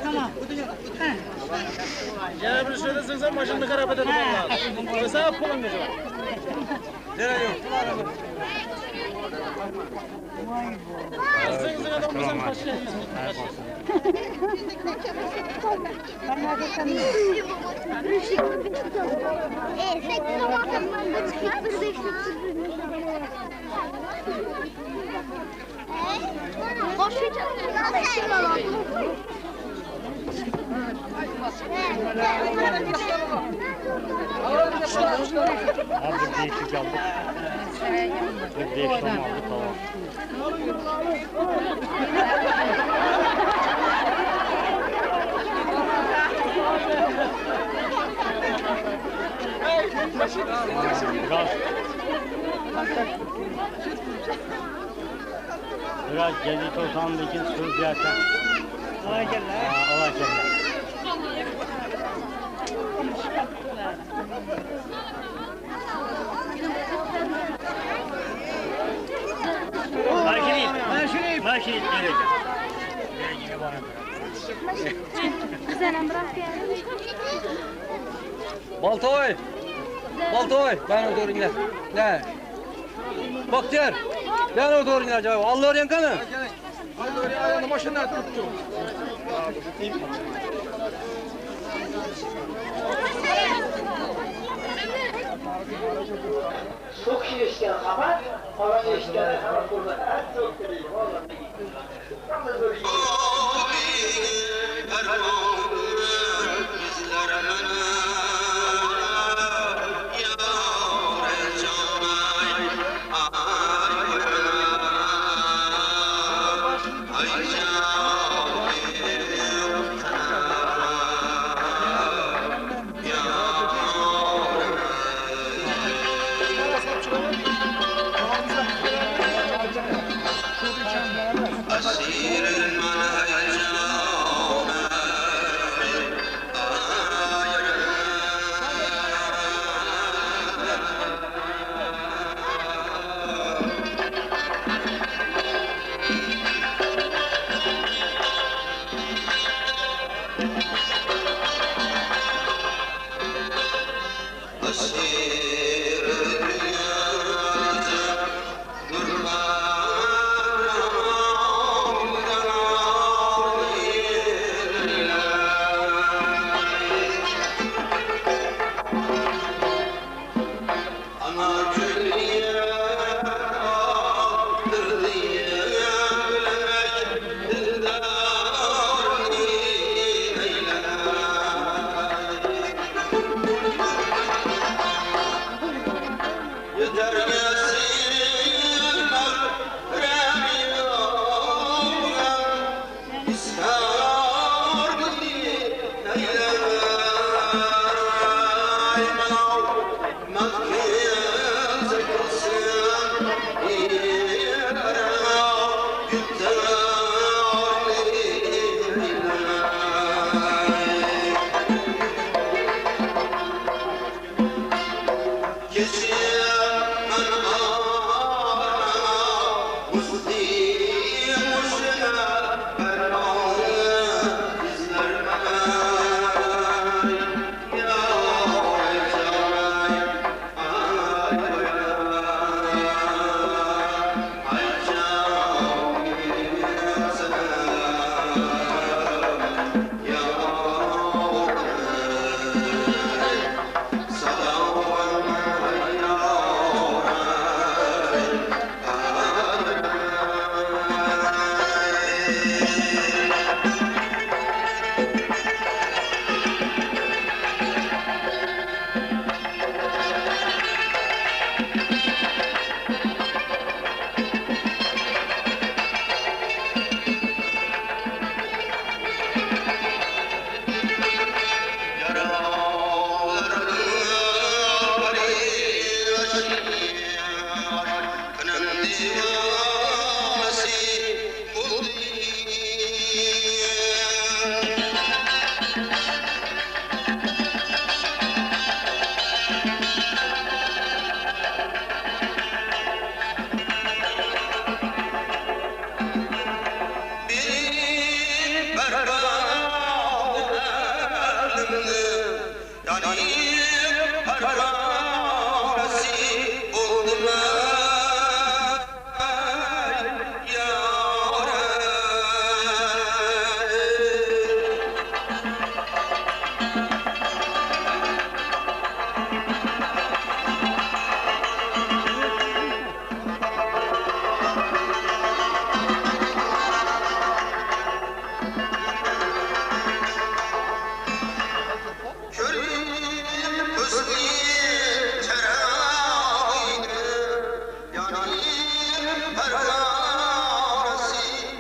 Tamam. Yana bir şöyle sığsam başını karab edelim vallahi. Mesela pulun ne var? Nereye yok? Sığsın adam bizim başka. Ben nerede sanıyorum? Abi değişik aldık. Değişik aldık tamam. Biraz gezi tosamdaki söz yersen. Olay gel lan. Olay gel. Maşinit geliyor. Güzel bırak ya. Baltoy. Baltoy. Ben doğru gider. Ne? Bak der. Ben doğru gider cevap. Allah oraya kanı. Allah oraya ayağını maşınlar tuttu. Çok iyi işten haber, falan işten haber burada. En çok değil, vallahi. Tam da böyle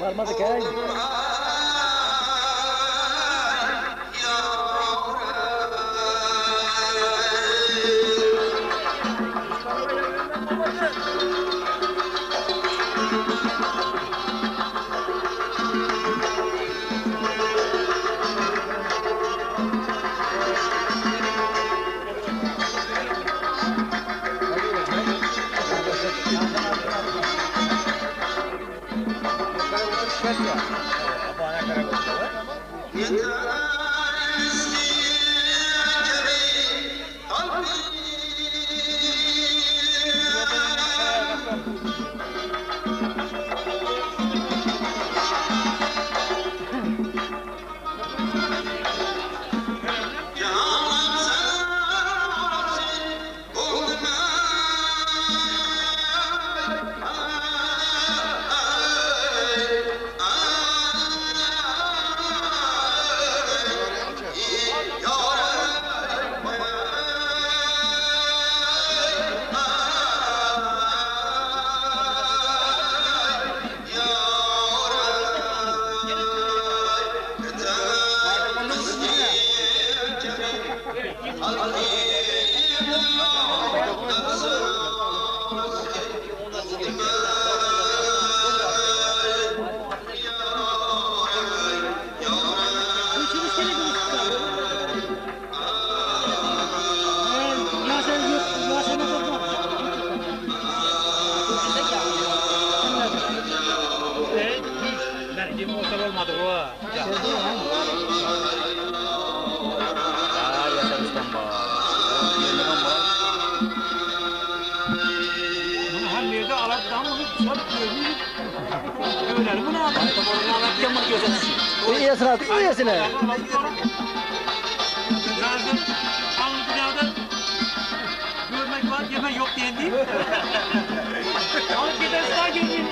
Varmadık he. Kim olsa olmadı o. Hem nerede Arap'tan onu dışarı koyuyor. Öyle bunu adam. Onu Arap'tan bunu gözetiyor. İyi sıra, iyi sıra. Lazım. Alın dünyada görmek var, yemek yok diyen değil. Alıp giderse daha görmeyeyim.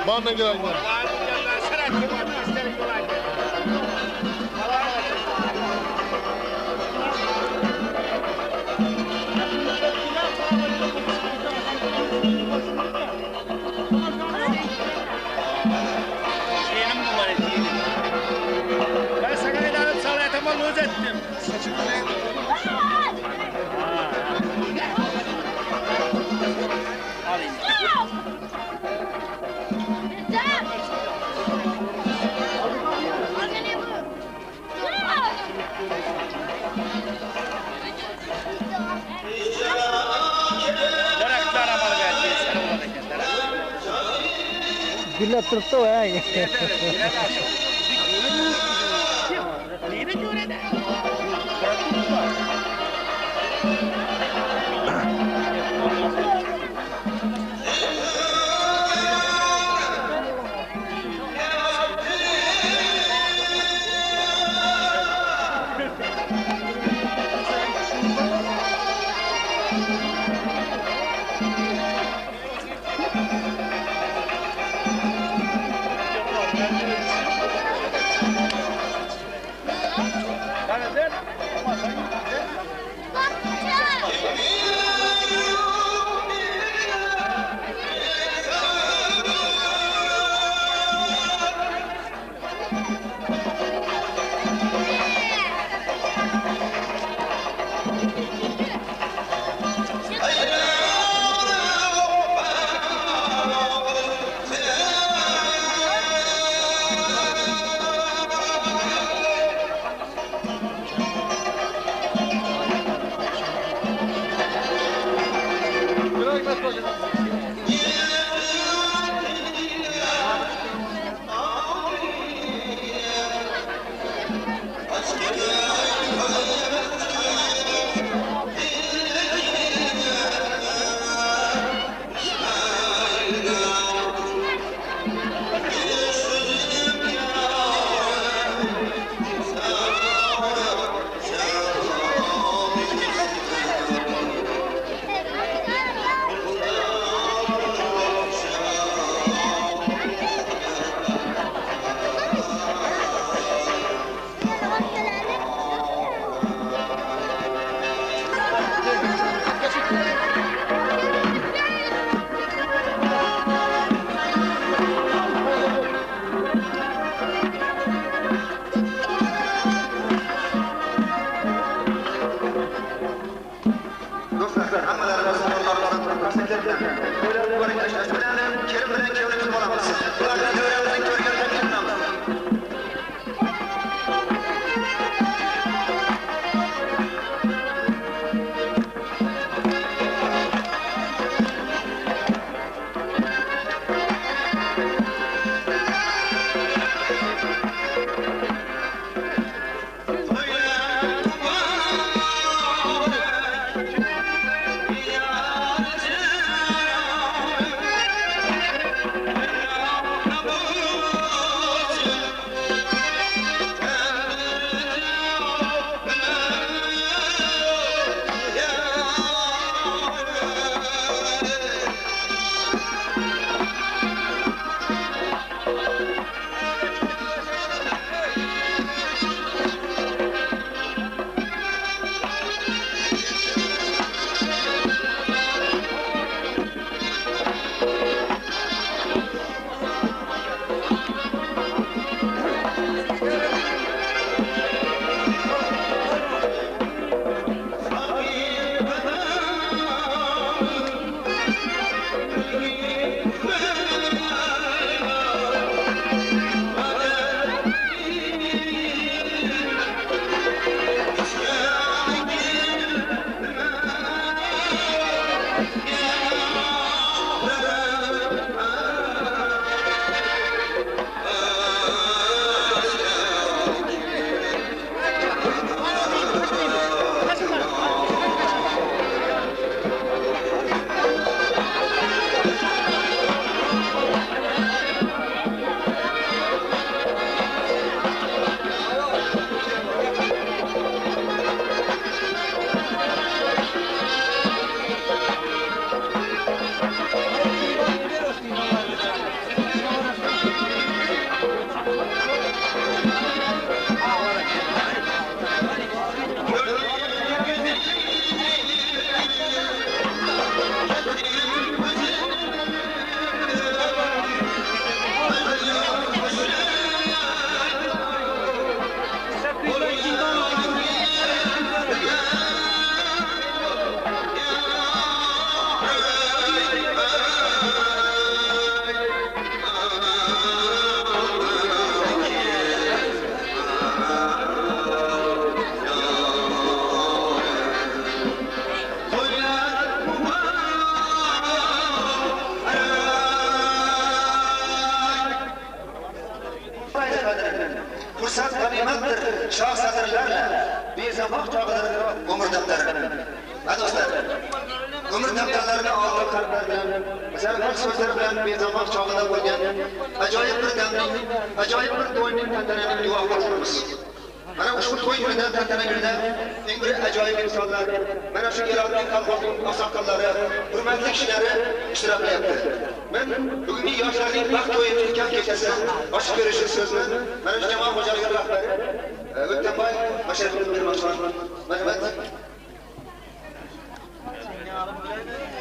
Bana gel. Ben sana idaret salatama löz ettim. Gilla turptu ya.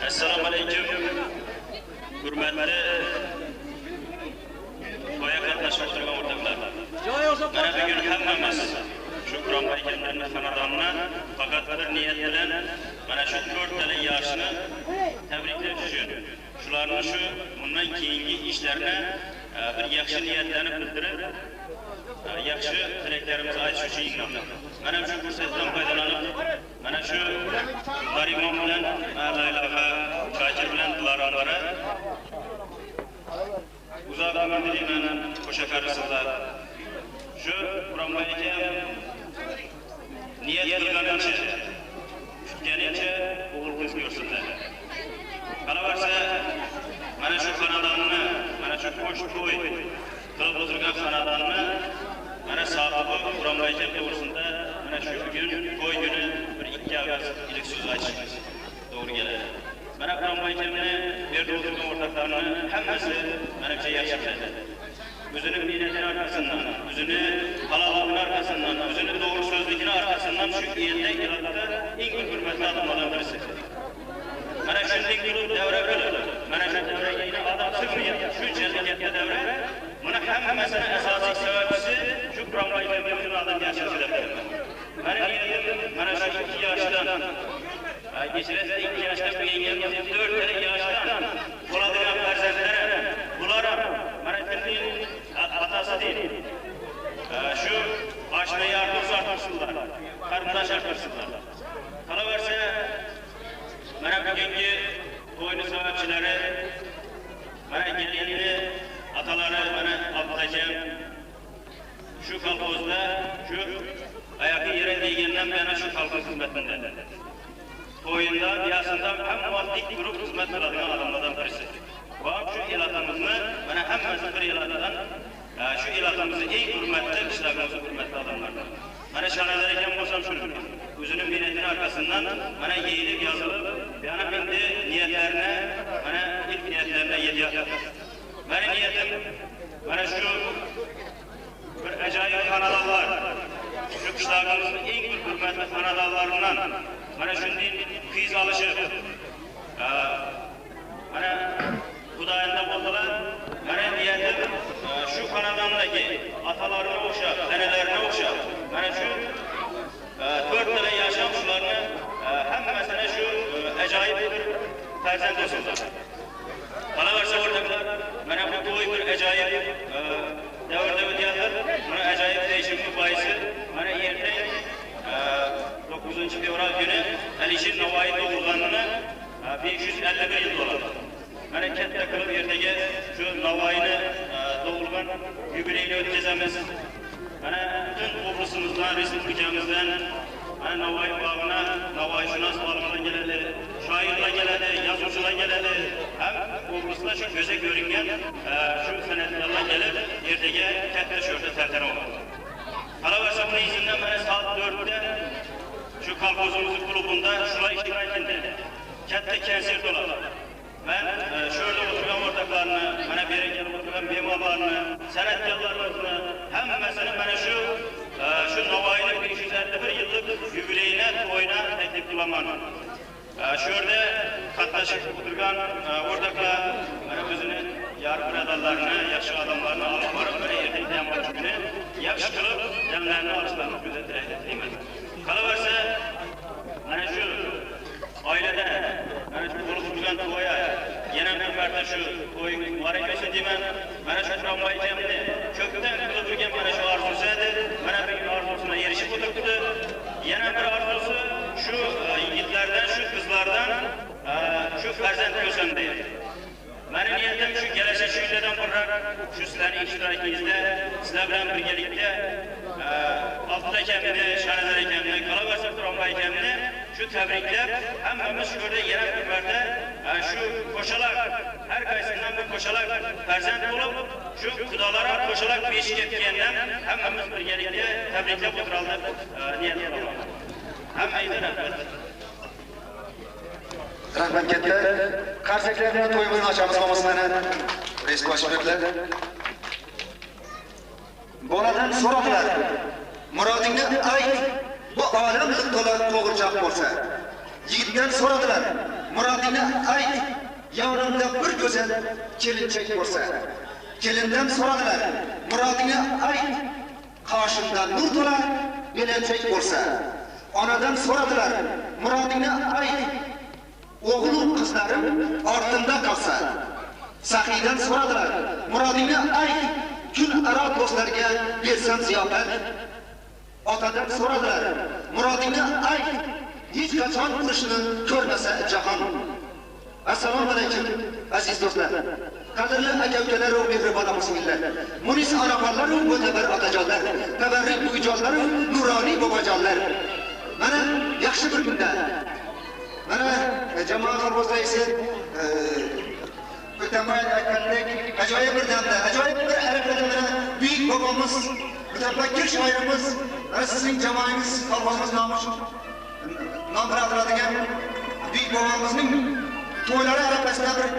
Assalamu alaikum. Hurmatli to'yga qatnashib turgan o'rtoqlar. Mana bugun hammamiz shu Qur'on haykallarning xonadonini faqat bir niyat bilan mana shu 4 tala yoshni tabriklash uchun, shularning shu bundan keyingi ishlarini bir yaxshi niyatlanib bildirib, yaxshi tilaklarimizni aytish uchun yig'ildik. Mana shu fursatdan foydalanib, mana shu Narimon bilan Laylaga, Shakir bilan Dilaronlara uzoq umr dilayman, o'sha qarisizlar. Shu Quronboy aka niyat qilganicha, kutganicha o'g'il qiz ko'rsatdi. Qolaversa, mana shu xonadonni, mana shu qo'sh to'y qilib o'tirgan xonadonni mana sohibi Quronboy aka to'g'risida mana shu bugun to'y kuni bir ikki avaz ilk so'z aytishimiz to'g'ri keladi. Mana Quronboy akamni yerda o'tirgan o'rtoqlarni hammasi mana shu yaxshi biladi. O'zini mehnatining arkasidan, o'zini halolligining arkasidan, o'zini to'g'ri so'zligining arkasidan shu yerda iloqda eng hurmatli odamlardan birisi. Mana shunday qilib davra qilib, mana shu davraga odam sig'mayapti. Shunchalik katta davra. Buni hammasini asosiy sababchisi shu Quronboy akamning odamga yaxshilik qiladi. Mana niyatim mana shu 2 yoshdan kechirasiz 2 yoshdan bo'lganimda 4 yoshdan bo'ladigan farzandlar bular mana tilning atasi deydi. Shu oshna yardım sartmışlar, qarindosh sartmışlar. Qolaversa mana bugungi to'yni sababchilari mana gelinni atalari mana Abdulakam shu kolxozda shu oyoqi yere degandan yana shu kolxoz xizmatida. To'yinda, yasında hamma moddiy guruh xizmat qiladigan odamlardan birisi. Va shu elatimizni mana hammasi bir elatidan shu elatimizni eng hurmatli ishlarimizni hurmatli odamlardan. Mana Shanalar ekan bo'lsam shuni. O'zining mehnatining arkasidan mana yeyilib yozilib, yana endi niyatlarini mana ilk niyatlarına yetyapti. Mana niyatim mana shu bir ajoyib xonadonlar, shu qishloqimizning eng hurmatli xonadonlaridan mana shunday qiz olishib, mana Xudoyinda bo'ldilar. Mana niyatim shu xonadondagi atalarga o'xshab, onalarga o'xshab, mana shu 4 tala yashab shularni hammasini shu ajoyib bir farzand o'sirdi. Qolaversa o'rtoqlar, mana bu to'y bir ajoyib davrda o'tyapti. Buni ajoyib deyishimning boisi mana erta 9-fevral kuni Alisher Navoiy tug'ilganini 551 yil bo'ladi. Mana katta qilib ertaga shu Navoiyni tug'ilgan yubileyni o'tkazamiz. Mana butun obrazimizdan, respublikamizdan mana Navoiy bog'ina Navoiyshunos olimlar keladi, shoirlar keladi, yozuvchilar keladi. Ham obrazlar shu ko'zga ko'ringan shu san'atkorlar kelib ertaga katta sho'rda tantana bo'ladi. Qolaversa buni izidan mana soat 4 da shu kolxozimiz klubunda shular ishtirok etdi. Katta konsert bo'ladi. Ben şöyle oturan ortaklarını, bana beri gelip oturan bemorlarını, sanatkarlarımızı, hammasini mana şu Navoiyning 551 yıllık yubileyine, to'yina taklif qilaman. Şurada qatnashib oturgan ortaklar, mana o'zini yar birodarlarini, yaxshi odamlarni olib borib, mana ertaga ham kuni yaxshi qilib jamlarni olishlarini ko'zatilayman. Qolaversa, mana shu oilada mana shu bo'lib turgan to'yga yana bir marta shu to'y muborak bo'lsin deyman. Mana shu Quronboy akamni ko'pdan qilib turgan mana shu orzusi edi. Mana bu orzusini erishib o'tiribdi. Yana bir orzusi shu yigitlardan, shu qizlardan shu farzand ko'rsam deydi. Meni niyatim shu kelajak shu yerdan qurib, shu sizlarning ishtirokingizda, sizlar bilan birgalikda Abdulakamni, Shanalar akamni, qolaversa Quronboy akamni shu tabriklab, hammamiz shu yerda yana bir marta shu qo'shalar, har qaysidan bu qo'shalar farzand bo'lib, shu xudolar ham qo'shalar peshga ketgandan hammamiz birgalikda tabriklab o'tiraldi niyat qilaman. Hammaga rahmat. Rahmat katta. Qarsaklar bilan to'y bilan ochamiz bo'lmasini. Reis boshliqlar. Boladan so'radilar. Murodingni ayt. Bu olam to'la to'g'richoq bo'lsa. Yigitdan so'radilar. Murodingni ayt. Yonimda bir go'zal kelinchak bo'lsa. Kelindan so'radilar. Murodingni ayt. Qoshimda nur to'la belanchak bo'lsa. Onadan so'radilar. Murodingni ayt. O'g'lim qizlarim ortimda qolsa. Saxiydan so'radilar. Murodingni ayt. kun aro do'stlarga bersam ziyofat. Otadan so'radilar, murodingni ayt, hech qachon urushni ko'rmasa jahon. Assalomu alaykum aziz do'stlar. Qadrli aka-ukalar va mehribon musliminlar. Munis onaxonlar va mo'tabar otajonlar, tabarruk uйjonlar va nuroniy bobojonlar. Mana yaxshi bir kunda. Mana jamoat Xorvoz raisi o'tamaydi aytgandek ajoyib bir damda, ajoyib bir arafada mana buyuk bobomiz, mutafakkir shoirimiz, sizning jamoangiz Xorvozimiz nom bilan ataladigan buyuk bobomizning to'ylari arafasida bir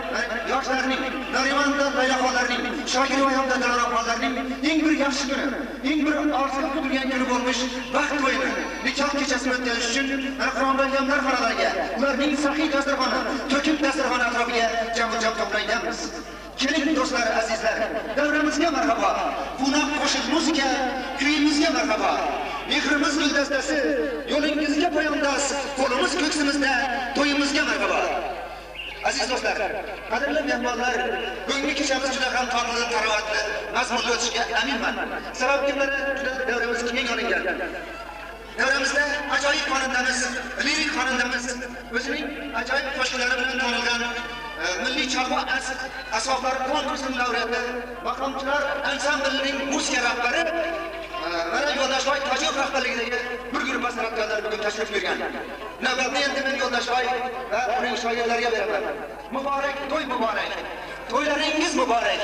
yoshlarning, Narimanda Laylaxonlarning, Shogiroyonda Dalaroxonlarning eng bir yaxshi kuni, eng bir orziqib kutilgan kuni bo'lmish baxt to'yini nikoh kechasini o'tkazish uchun Qur'on bilganlar xonalariga, ularning saxiy dasturxoni, to'kib dasturxoni atrofiga jam-jam to'planganmiz. Keling do'stlar, azizlar, davramizga marhabo. Bunoq qo'shiq muzika, kuyimizga marhabo. Mehrimiz guldastasi, yo'lingizga poyandoz, qo'limiz ko'ksimizda, to'yimizga marhabo. Aziz do'stlar, qadrli mehmonlar, bugungi kechamiz juda ham totli, tarovatli, mazmunli o'tishiga aminman. Sababki mana davramiz keng olingan. Davramizda ajoyib xonandamiz, lirik xonandamiz, o'zining ajoyib qo'shiqlari bilan tanilgan milliy chorva asboblari konkursining laureati, maqomchilar ansamblining musiqa rahbari mana Yo'ldashboy Tojov rahbarligidagi bir guruh san'atkorlar bugun tashrif buyurgan. Navbatni endi men Yo'ldashboy va uning shoirlariga beraman. Muborak to'y muborak. To'ylaringiz muborak.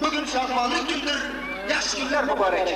Bugun shodmonli kundir, yaxshi kunlar muborak.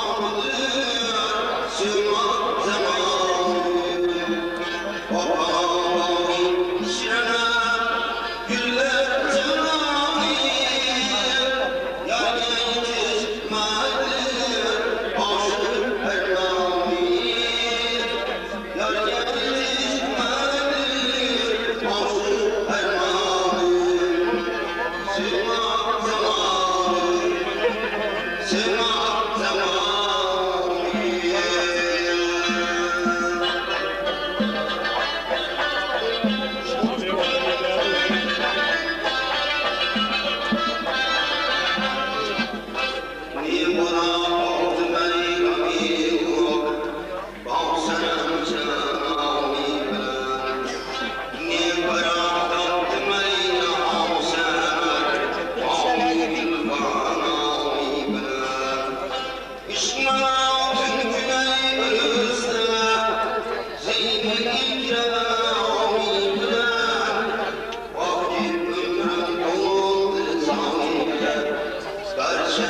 Zamanı, Karşı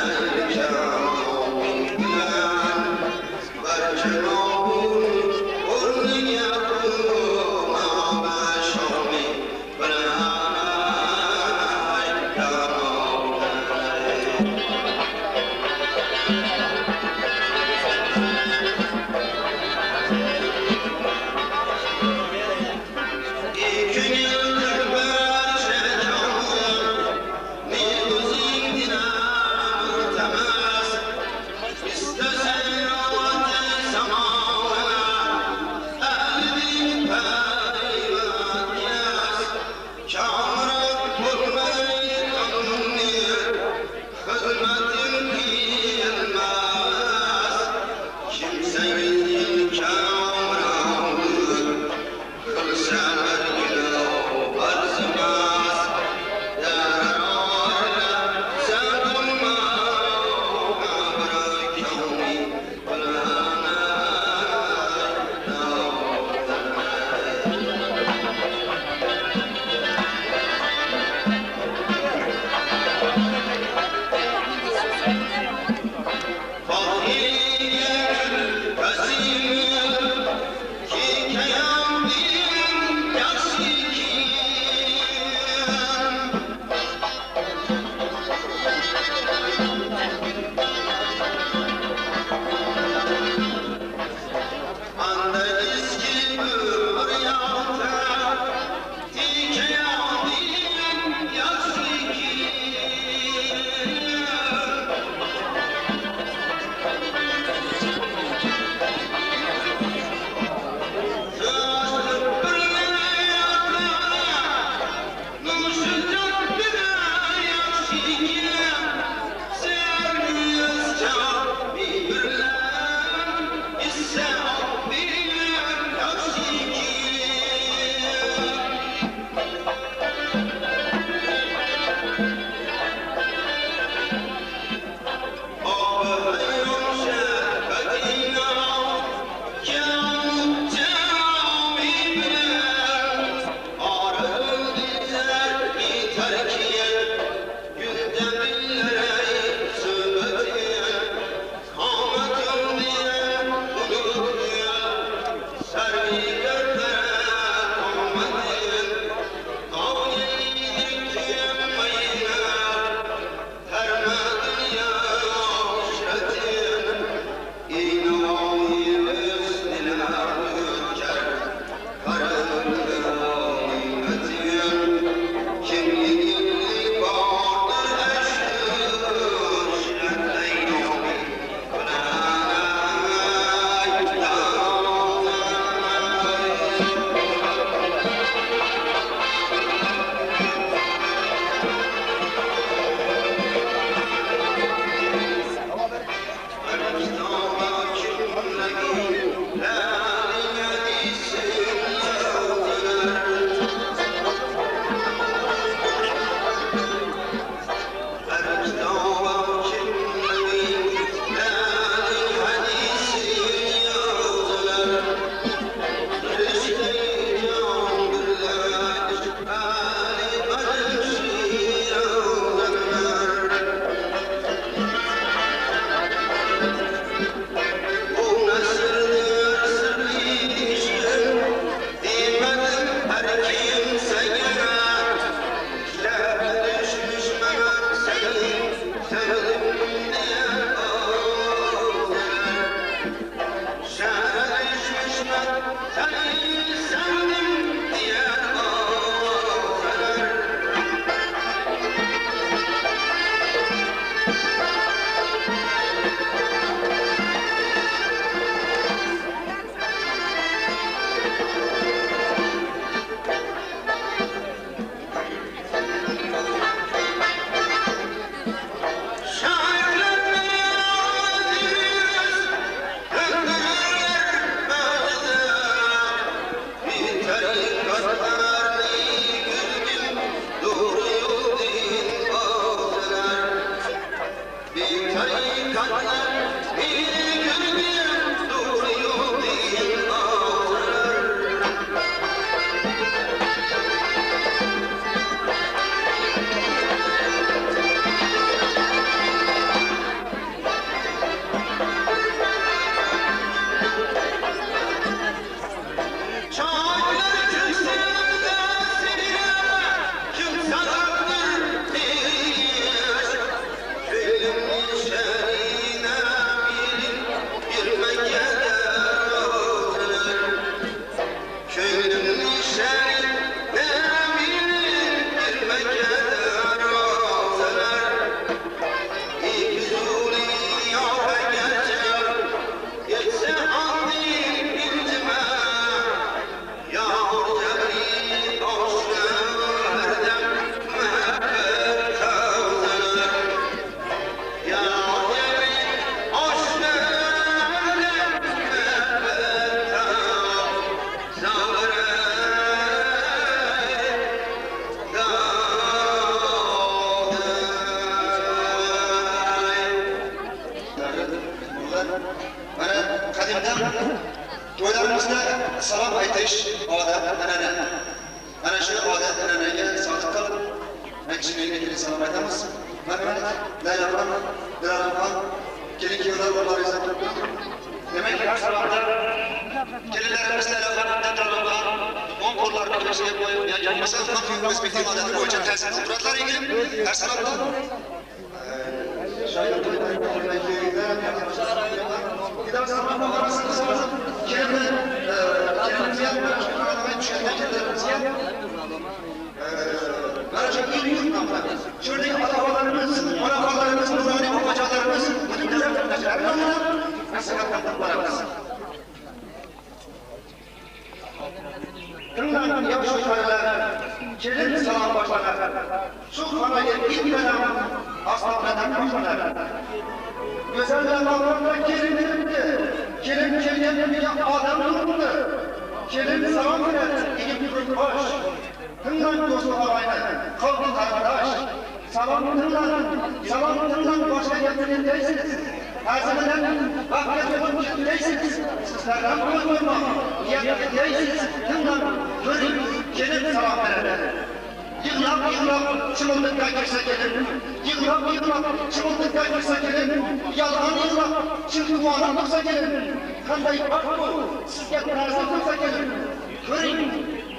To'ylarimizda salom aytish odat an'ana. Mana shu odat an'anaga sodiq qilib, kishilariga salom aytamiz. Marhamat, Laylaxon, Dilarxon, kelin-kuyovlar o'rlaringiz demak, har salomda kelinlarimiz Laylaxondan Dilarxon, o'ng qo'llarini o'rtasiga qo'yib, bo'lmasa respektiv odati bo'yicha ta'zim suratlar egilib, har salomda şuradaki atalarımız, onalarımız, mübarek babacalarımız, bütün devletlerimiz, nasıl Kırılan yavaş yukarılar, kelin salam başlar, şu kanaya ilk dönem aslanlardan başlar. Güzeller bağlamda kelin edildi, kelin kelin adam durumdu, kelin salam verir, iki bir baş. Tınlan dostu alayla, kalkın arkadaş, salamından başka getirindeysiniz. Hazırlanan vakfetlerin getirindeysiniz. Sizlerden koyma, niyetindeysiniz. Tınlan, görün, gelin salam verir. Yıklap, çımıldıkta girse gelin. Yıklap, çımıldıkta girse gelin. Yalan yıklap, çırpıvanı tutsa gelin. Kanday bak bu, sizge tarzı tutsa gelin. Görün,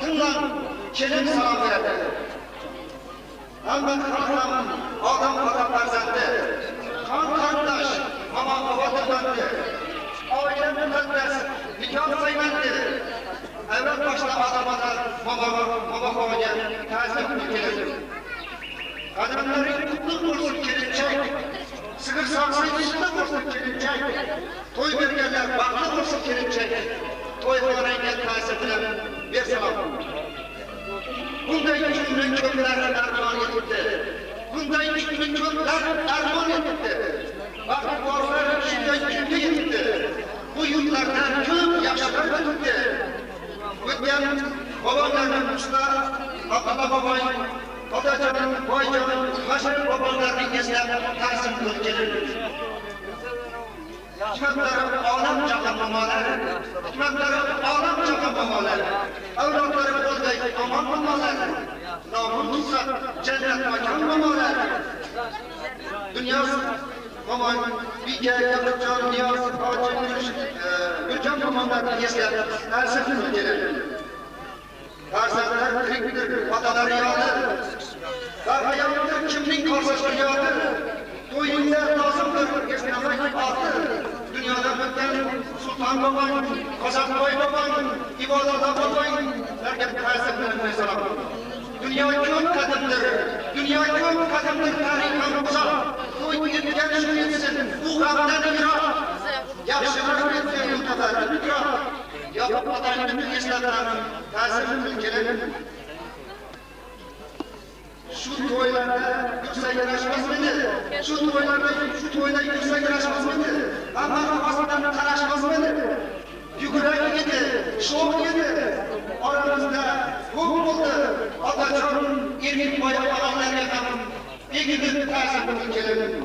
tınlan, kelin salam verir. Hemen kalkam, adam farzandı. Kan kardeş, mama babadır. Ailem müddet, nikah saymandı. Evet başta adamadan baba babaya tazim ülkedir. Kadınların kutlu kursun kelinçek. Sıkır saksıyı dışında kursun kelinçek. Toy bergerler baklı kursun kelinçek. Toy falanayken tazimler bir selam. Bunday günün çöplerine armağan edildi. Bunday günün çöpler armağan edildi. Bakın borçlar şiddet günde yetişti. Bu yurtlardan çok yaşlar götürdü. Ötken babalarının usta, Abdullah babayın, Atacan'ın, Boycan'ın, Haşer babalarının gezler tarzım ülkeleri. Hikmetlerin ağlamca kapamaları, hikmetlerin ağlamca kapamaları, evlatları öldey aman bulmaları, namun tutsa cennet mekan bulmaları. Dünyası, babayın, Bilge, Yakıpcan, Niyaz, Hacı, Gülcan babalarının gezler tarzım ülkeleri. Tarzanlar kırıktır, ataları yağdır. Darhayanlıdır, kimlik karşılaşır yağdır. Toyunlar lazımdır, geçmemek altır. Dünyada öten Sultan Babayın, Kazakbay Babayın, İbadada Babayın, herkes tersiplerine selam. Dünya çok kadındır, dünya çok kadındır tarihimizde. Toy yetken şüphesiz, bu gamdan irak. Yaşlılar yetken kadar irak. Yapmadan bütün İslam'ın tersip ülkelerin şu toylarda yüksek yanaşmaz mıydı? Şu toyda yüksek yanaşmaz mıydı? Ama kafasından karaşmaz mıydı? Yükürek yedi, şok yedi. Aramızda hukuk oldu. Atacan'ın irgin bayağı alanlar yakalım. Bir gibi tersip ülkelerin.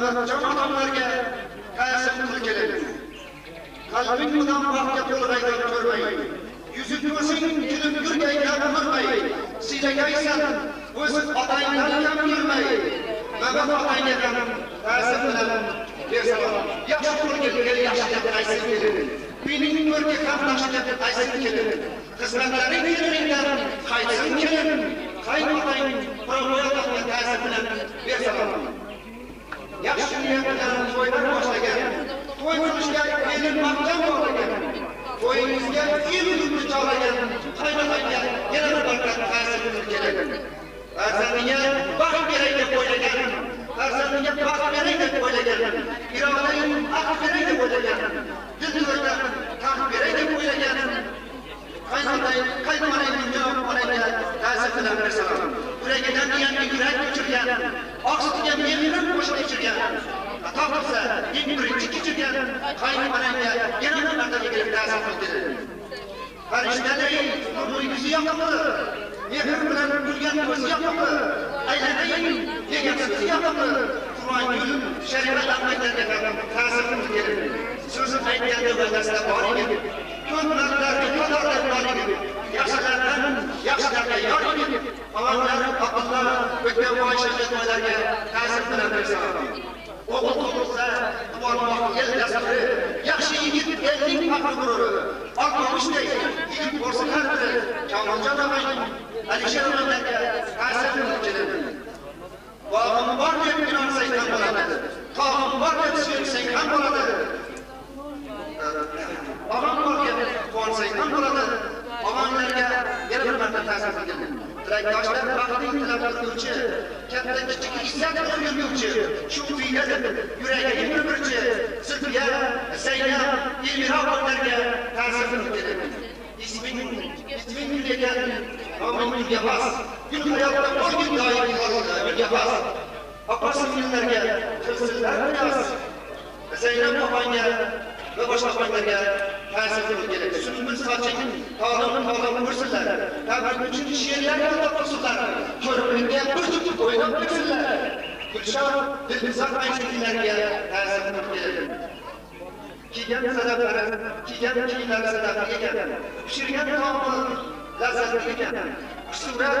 Mehmetcan adamlarga ta'sir qilib keladi. Qalbing bilan baxtga to'lg'aydan ko'rmaydi. Yüzü gözün gülüp yürgeyden vurmayı, silekaysan öz atayından kam yürmeyi. Mehmet atayından ta'sir bilen bersalar. Yaxşı ko'rgan yaxshi deb aytib keladi. Mening ko'rga qamdashi deb aytib keladi. Xizmatlaring kelingdan qaytsin kelin. Qaynotang provokatsiya ta'sir bilen bersalar. Yaxshi niyat bilan to'ydan boshlagan. To'y qilishga mening maqtam bor ekan. To'yingizga ilm chorlagan qaynotangga yana bir barkat ta'sir qilib keladi. Farzandingga baxt beray deb o'ylagan, farzandingga baxt beray deb o'ylagan, irodang aql beray deb o'ylagan, dildo'rdan taxt beray deb o'ylagan. Qaynotang javob oladigan ta'sir bilan bersalar. Yuragidan yangi yurak ko'chirgan, og'ziga mehrin qo'shib ichirgan. Topsa, eng birinchi kechirgan qaynotangga yana bir martaga kelib ta'sir qildi. Farishtadek nurligizni yoqdi. Mehr bilan kulgan ko'zni yoqdi. Aylanay degansiz yoqdi. Qur'on yo'l shariat aqidlarga ta'sir qildi. So'zni aytganda va'dasida bor edi. Ko'plarning qatorida bor edi. Yaxshilardan yaxshilarga yor edi. Avvallar aqllar o'tgan fohishalarga ta'sir bilan bersalar. O'g'il tug'ilsa, duvormoq el dasuri, yaxshi yigit elning faqri g'ururi. Olqo'shday yigit ko'rsatardi. Kamoljon og'ay, Alisher ularga ta'sir qilib keladi. Bog'im bor deb inansang ham bo'ladi. Tog'im bor deb suyansang ham bo'ladi. Bog'im bor deb quvansang ham bo'ladi. Og'aylarga yana bir marta ta'sir qiladi. Tilakdoshlar baxtning tilab qiluvchi, katta kichik izzat qilib yurguvchi, shu uydadir, yuragi bir-birchi, Zulfiya, Zaynab, Elmirolarga ta'sir qilib keladi. İsmin degan nomingga bas. Gün hayotda bo'lgan doim yo'lga bas. Opa-singillarga qilsinlar yoz. Zaynab opangga va boshqa opanglarga ta'sir qilib keladi. Sunbul soching tog'im ko'rsinlar. Tabrik uchun she'rlar yozib qo'ysinlar. Ko'ribga bir tutib o'ynab qo'ysinlar. Gulshon dilzor aytishlarga ta'sir qilib keladi. Kiygan sadaqalari, kiygan kiyimlari sadaqa ekan. Pishirgan taomlar lazzatli ekan. Xushsurat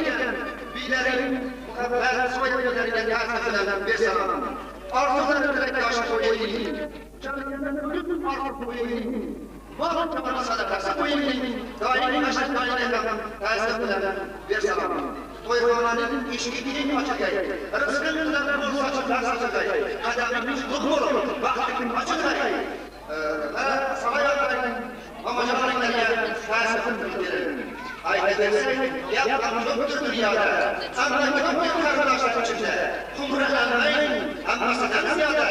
ekan. Biylaring muhabbat so'yilariga ta'sir bilan bersalar. Orzular tilakdosh qo'ying. Jalgandan butun orzu qo'ying. Bor tabar sadaqasi qo'ying. Doim mashaqqatlarga ta'sir bilan bersalar. To'yxonaning eshigi keng ochilgay. Rizqing bilan bo'lsa sochilgay. Qadamingiz qutlug' bo'lsin. Baxting ochilgay. Saroylarning mamajonlarga ta'sir qilib beradi. Aytaylik, gap ko'pdir dunyoda. Hamma ko'p qarindoshlar ichida. Qumralanmang, hammasidan ziyoda.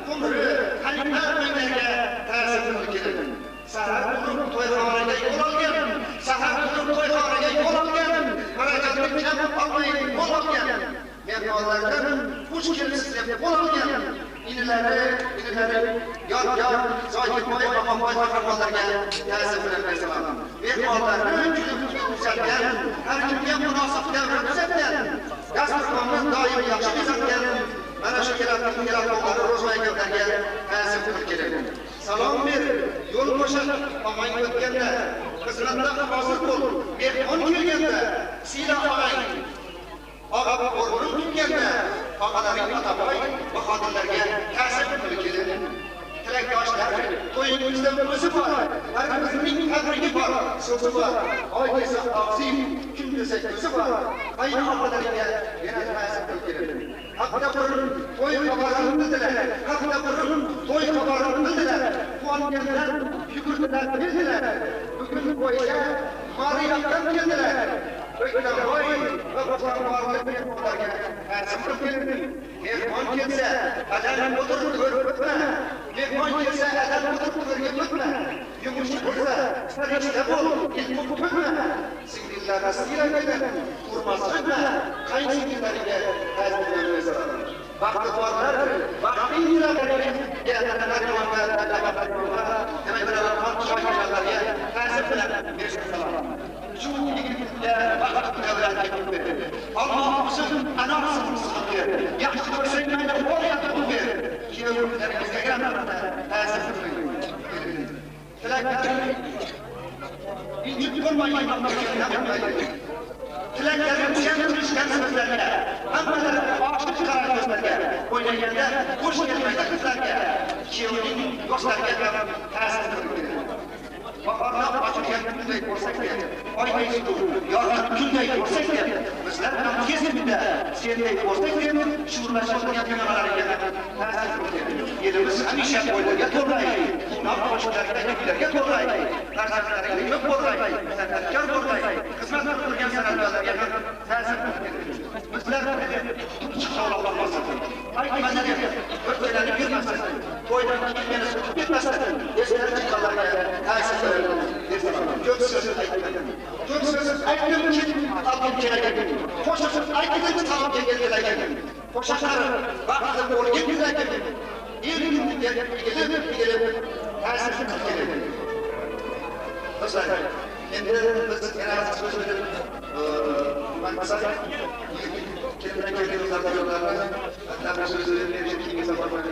Qumri qalblarga ta'sir qilib keladi. Sahar turib to'yxonaga yo'l olgan, sahar turib to'yxonaga yo'l olgan, murojaatni jam olmay yo'l olgan. Mehmonlardan xush kelibsiz deb yo'l olgan. Inilari, yod, Zoyirboy Obomboy qahramonlarga ta'sir bilan bersalar. Mehmonlarni kulib uzatgan, har kimga munosib davr uzatgan, dasturxonni doim yaxshi bezatgan, mana shu kerakli ro'zmaylarga ta'sir qilib keladi. Salom ber, yo'l qo'shib, omang o'tganda, xizmatda hozir bo'l, mehmon kelganda, siyla og'ang. Og'a o'rnin tutganda, og'alaring ataboy va xotinlarga ta'sir qilib keladi. Tilakdoshlar, to'yingizda o'zi bor, har bizning qadriga bor, so'zi bor. Oy desa og'zing, kun desa ko'zi bor. Qayni og'alarga yana ta'sir qilib keladi. Haqda burun to'y xabarini bildilar. Haqda burun to'y xabarini bildilar. Quvonganlar, yugurdilar, bildilar. Bugun bo'yicha Mariyatdan keldilar. O'ktaboy va boshqalarga ta'sir qilib keladi. Mehmon kelsa, adam o'tirib ko'rib o'tma. Mehmon kelsa, adam o'tirib ko'rib o'tma. Yumush bo'lsa, farishta bo'l, ilm o'qitma. Singillarga siylamaydi, turmaslikma. Qayninglarga ta'sir bersalar. Vaqti borlar, vaqting yuradilar. ta'sir bilan bersalar. Shu yigitga vaqt davlat Alloh o'zim anosini yaxshi ko'rsang mayli Tilaklarga tushgan so'zlarga, hammalariga ochiq qaror ko'zlarga, o'ylaganda qo'sh kelmaydi qizlarga, kuyovning yoshlarga ham ta'sir qiladi. Bahorda ochilgan kunday ko'rsakda, oyday yorqin kunday ko'rsakda, bizlar ham tez kunda senday ko'rsakda shu'urlashadigan dunyolarga ta'sir qiladi. Elimiz hamisha o'ylarga to'lay, quvnoq qo'shiqlarga, kuylarga to'lay, farzandlarga yo'q bo'lay, san'atkor bo'lay, xizmat qilgan san'atkorlarga ham ta'sir qiladi. Bizlar chiqshoq bo'lmasin. Aytmalarga o'tlarni yurmasin. To'ydan kelgan so'zib ketmasin. Eslar chiqqanlarga ta'sir qiladi. Ko'p so'z aytdim. Ko'p so'z aytdim ki alqim kerak. Qo'shiq aytdim ki alqim kerak. Qo'shiqlar vaqtida bo'lgan kerak. Elga kelib ta'sir qiladi. Dostlar, endi biz yana so'zni masalan kelgan zamonlarda tabiiy so'zlarni berishga safarlarga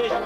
Beijo,